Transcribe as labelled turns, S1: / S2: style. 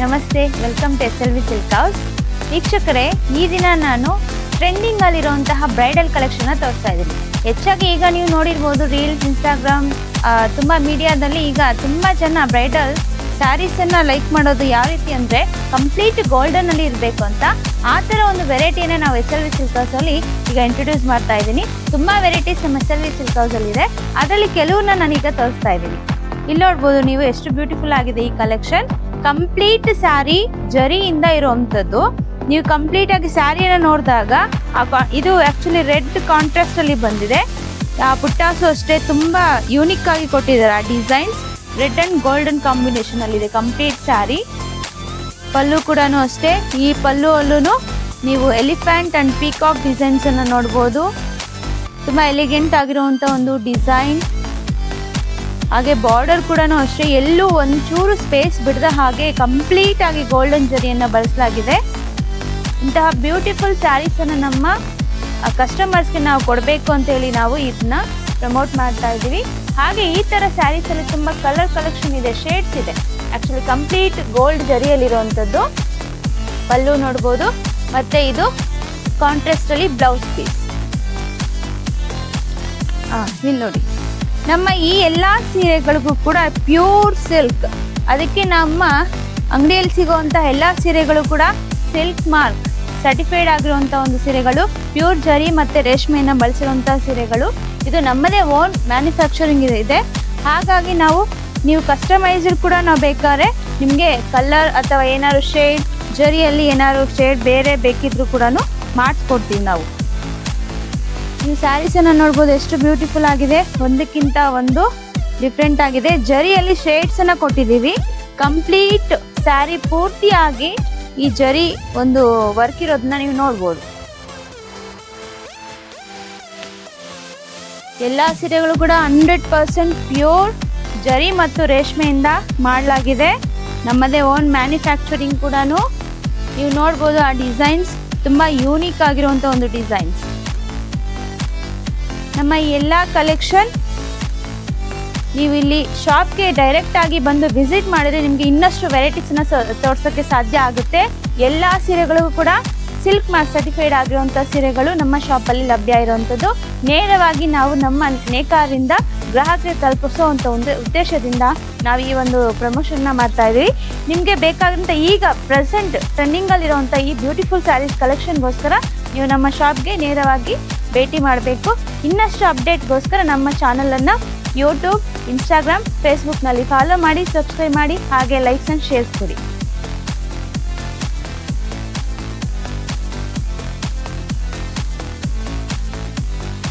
S1: ನಮಸ್ತೆ, welcome to SLV silk house. ವೀಕ್ಷಕರೇ, ಈ ದಿನ ನಾನು ಟ್ರೆಂಡಿಂಗಲ್ಲಿರುವಂತಹ ಬ್ರೈಡಲ್ ಕಲೆಕ್ಷನ್ನ ತೋರಿಸ್ತಾ ಇದ್ದೀನಿ. ಹೆಚ್ಚಾಗಿ ಈಗ ನೀವು ನೋಡಿರ್ಬೋದು ರೀಲ್ಸ್, ಇನ್ಸ್ಟಾಗ್ರಾಮ್, ತುಂಬ ಮೀಡಿಯಾದಲ್ಲಿ ಈಗ ತುಂಬ ಜನ ಬ್ರೈಡಲ್ ಸ್ಯಾರೀಸನ್ನು ಲೈಕ್ ಮಾಡೋದು ಯಾವ ರೀತಿ ಅಂದರೆ ಕಂಪ್ಲೀಟ್ ಗೋಲ್ಡನಲ್ಲಿ ಇರಬೇಕು ಅಂತ. ಆ ಥರ ಒಂದು ವೆರೈಟಿಯನ್ನು ನಾವು SLV ಸಿಲ್ಕ್ ಹೌಸಲ್ಲಿ ಈಗ ಇಂಟ್ರೊಡ್ಯೂಸ್ ಮಾಡ್ತಾ ಇದ್ದೀನಿ. ತುಂಬ ವೆರೈಟೀಸ್ ನಮ್ಮ SLV ಸಿಲ್ಕ್ ಹೌಸಲ್ಲಿದೆ. ಅದರಲ್ಲಿ ಕೆಲವನ್ನ ನಾನೀಗ ತೋರಿಸ್ತಾ ಇದ್ದೀನಿ. ಇಲ್ಲಿ ನೋಡ್ಬೋದು ನೀವು ಎಷ್ಟು ಬ್ಯೂಟಿಫುಲ್ ಆಗಿದೆ ಈ ಕಲೆಕ್ಷನ್. ಕಂಪ್ಲೀಟ್ ಸ್ಯಾರಿ ಜರಿಯಿಂದ ಇರುವಂಥದ್ದು. ನೀವು ಕಂಪ್ಲೀಟ್ ಆಗಿ ಸ್ಯಾರಿಯನ್ನು ನೋಡಿದಾಗ ಇದು ಆ್ಯಕ್ಚುಲಿ ರೆಡ್ ಕಾಂಟ್ರಾಸ್ಟ್ ಅಲ್ಲಿ ಬಂದಿದೆ. ಆ ಪುಟ್ಟಾಸು ಅಷ್ಟೇ ತುಂಬ ಯೂನಿಕ್ ಆಗಿ ಕೊಟ್ಟಿದ್ದಾರೆ. ಆ designs red and golden combination ಅಲ್ಲಿದೆ ಕಂಪ್ಲೀಟ್ ಸ್ಯಾರಿ. ಪಲ್ಲು ಕೂಡ ಅಷ್ಟೇ. ಈ ಪಲ್ಲುವಲ್ಲೂ ನೀವು ಎಲಿಫೆಂಟ್ ಅಂಡ್ ಪೀಕಾಕ್ ಡಿಸೈನ್ಸ್ ಅನ್ನು ನೋಡ್ಬೋದು. ತುಂಬ ಎಲಿಗೆಂಟ್ ಆಗಿರುವಂಥ ಒಂದು ಡಿಸೈನ್. ಹಾಗೆ ಬಾರ್ಡರ್ ಕೂಡ ಅಷ್ಟೇ, ಎಲ್ಲೂ ಒಂಚೂರು ಸ್ಪೇಸ್ ಬಿಡದ ಹಾಗೆ ಕಂಪ್ಲೀಟ್ ಆಗಿ ಗೋಲ್ಡನ್ ಜರಿಯನ್ನು ಬಳಸಲಾಗಿದೆ. ಇಂತಹ ಬ್ಯೂಟಿಫುಲ್ ಸ್ಯಾರೀಸನ್ನು ನಮ್ಮ ಕಸ್ಟಮರ್ಸ್ಗೆ ನಾವು ಕೊಡಬೇಕು ಅಂತೇಳಿ ನಾವು ಇದನ್ನ ಪ್ರಮೋಟ್ ಮಾಡ್ತಾ ಇದ್ದೀವಿ. ಹಾಗೆ ಈ ಥರ ಸ್ಯಾರೀಸಲ್ಲಿ ತುಂಬ ಕಲರ್ ಕಲೆಕ್ಷನ್ ಇದೆ, ಶೇಡ್ಸ್ ಇದೆ. ಆ್ಯಕ್ಚುಲಿ ಕಂಪ್ಲೀಟ್ ಗೋಲ್ಡ್ ಜರಿಯಲ್ಲಿರುವಂಥದ್ದು. ಪಲ್ಲು ನೋಡ್ಬೋದು. ಮತ್ತು ಇದು ಕಾಂಟ್ರಾಸ್ಟಲ್ಲಿ ಬ್ಲೌಸ್ ಪೀಸ್. ಇಲ್ಲಿ ನೋಡಿ, ನಮ್ಮ ಈ ಎಲ್ಲ ಸೀರೆಗಳಿಗೂ ಕೂಡ ಪ್ಯೂರ್ ಸಿಲ್ಕ್. ಅದಕ್ಕೆ ನಮ್ಮ ಅಂಗಡಿಯಲ್ಲಿ ಸಿಗುವಂಥ ಎಲ್ಲ ಸೀರೆಗಳು ಕೂಡ ಸಿಲ್ಕ್ ಮಾರ್ಕ್ ಸರ್ಟಿಫೈಡ್ ಆಗಿರುವಂಥ ಒಂದು ಸೀರೆಗಳು. ಪ್ಯೂರ್ ಜರಿ ಮತ್ತು ರೇಷ್ಮೆಯನ್ನು ಬಳಸಿರುವಂಥ ಸೀರೆಗಳು. ಇದು ನಮ್ಮದೇ ಓನ್ ಮ್ಯಾನುಫ್ಯಾಕ್ಚರಿಂಗ್ ಇದೆ. ಹಾಗಾಗಿ ನೀವು ಕಸ್ಟಮೈಸ್ಡ್ ಕೂಡ ನಾವು ಬೇಕಾದ್ರೆ ನಿಮಗೆ ಕಲರ್ ಅಥವಾ ಏನಾದ್ರು ಶೇಡ್, ಜರಿಯಲ್ಲಿ ಏನಾದ್ರು ಶೇಡ್ ಬೇರೆ ಬೇಕಿದ್ರೂ ಕೂಡ ಮಾಡಿಸ್ಕೊಡ್ತೀವಿ ನಾವು. ನೀವು ಸ್ಯಾರೀಸನ್ನು ನೋಡ್ಬೋದು ಎಷ್ಟು ಬ್ಯೂಟಿಫುಲ್ ಆಗಿದೆ. ಒಂದಕ್ಕಿಂತ ಒಂದು ಡಿಫ್ರೆಂಟ್ ಆಗಿದೆ. ಜರಿಯಲ್ಲಿ ಶೇಡ್ಸನ್ನು ಕೊಟ್ಟಿದ್ದೀವಿ. ಕಂಪ್ಲೀಟ್ ಸ್ಯಾರಿ ಪೂರ್ತಿಯಾಗಿ ಈ ಜರಿ ಒಂದು ವರ್ಕ್ ಇರೋದನ್ನ ನೀವು ನೋಡ್ಬೋದು. ಎಲ್ಲ ಸೀರೆಗಳು ಕೂಡ 100% ಪ್ಯೂರ್ ಜರಿ ಮತ್ತು ರೇಷ್ಮೆಯಿಂದ ಮಾಡಲಾಗಿದೆ. ನಮ್ಮದೇ ಓನ್ ಮ್ಯಾನುಫ್ಯಾಕ್ಚರಿಂಗ್ ಕೂಡ. ನೀವು ನೋಡ್ಬೋದು ಆ ಡಿಸೈನ್ಸ್ ತುಂಬ ಯೂನಿಕ್ ಆಗಿರುವಂಥ ಒಂದು ಡಿಸೈನ್ಸ್. ನಮ್ಮ ಎಲ್ಲ ಕಲೆಕ್ಷನ್ ನೀವು ಇಲ್ಲಿ ಶಾಪ್ಗೆ ಡೈರೆಕ್ಟ್ ಆಗಿ ಬಂದು ವಿಸಿಟ್ ಮಾಡಿದ್ರೆ ನಿಮಗೆ ಇನ್ನಷ್ಟು ವೆರೈಟೀಸ್ನ ತೋರ್ಸೋಕ್ಕೆ ಸಾಧ್ಯ ಆಗುತ್ತೆ. ಎಲ್ಲ ಸೀರೆಗಳಿಗೂ ಕೂಡ ಸಿಲ್ಕ್ ಮಾರ್ಕ್ ಸರ್ಟಿಫೈಡ್ ಆಗಿರುವಂಥ ಸೀರೆಗಳು ನಮ್ಮ ಶಾಪಲ್ಲಿ ಲಭ್ಯ ಇರುವಂಥದ್ದು. ನೇರವಾಗಿ ನಾವು ನಮ್ಮ ನೇಕಾರರಿಂದ ಗ್ರಾಹಕರಿಗೆ ತಲುಪಿಸುವಂಥ ಒಂದು ಉದ್ದೇಶದಿಂದ ನಾವು ಈ ಒಂದು ಪ್ರಮೋಷನ್ನ ಮಾಡ್ತಾ ಇದ್ದೀವಿ. ನಿಮಗೆ ಬೇಕಾದಂಥ ಈಗ ಪ್ರೆಸೆಂಟ್ ಟ್ರೆಂಡಿಂಗಲ್ಲಿರುವಂಥ ಈ ಬ್ಯೂಟಿಫುಲ್ ಸ್ಯಾರೀಸ್ ಕಲೆಕ್ಷನ್ಗೋಸ್ಕರ ನೀವು ನಮ್ಮ ಶಾಪ್ಗೆ ನೇರವಾಗಿ ಭೇಟಿ ಮಾಡಬೇಕು. ಇನ್ನಷ್ಟು ಅಪ್ಡೇಟ್ಗೋಸ್ಕರ ನಮ್ಮ ಚಾನಲನ್ನು ಯೂಟ್ಯೂಬ್, ಇನ್ಸ್ಟಾಗ್ರಾಮ್, ಫೇಸ್ಬುಕ್ನಲ್ಲಿ ಫಾಲೋ ಮಾಡಿ, ಸಬ್ಸ್ಕ್ರೈಬ್ ಮಾಡಿ, ಹಾಗೆ ಲೈಕ್ಸ್ ಆ್ಯಂಡ್ ಶೇರ್ಸ್ ಕೊಡಿ.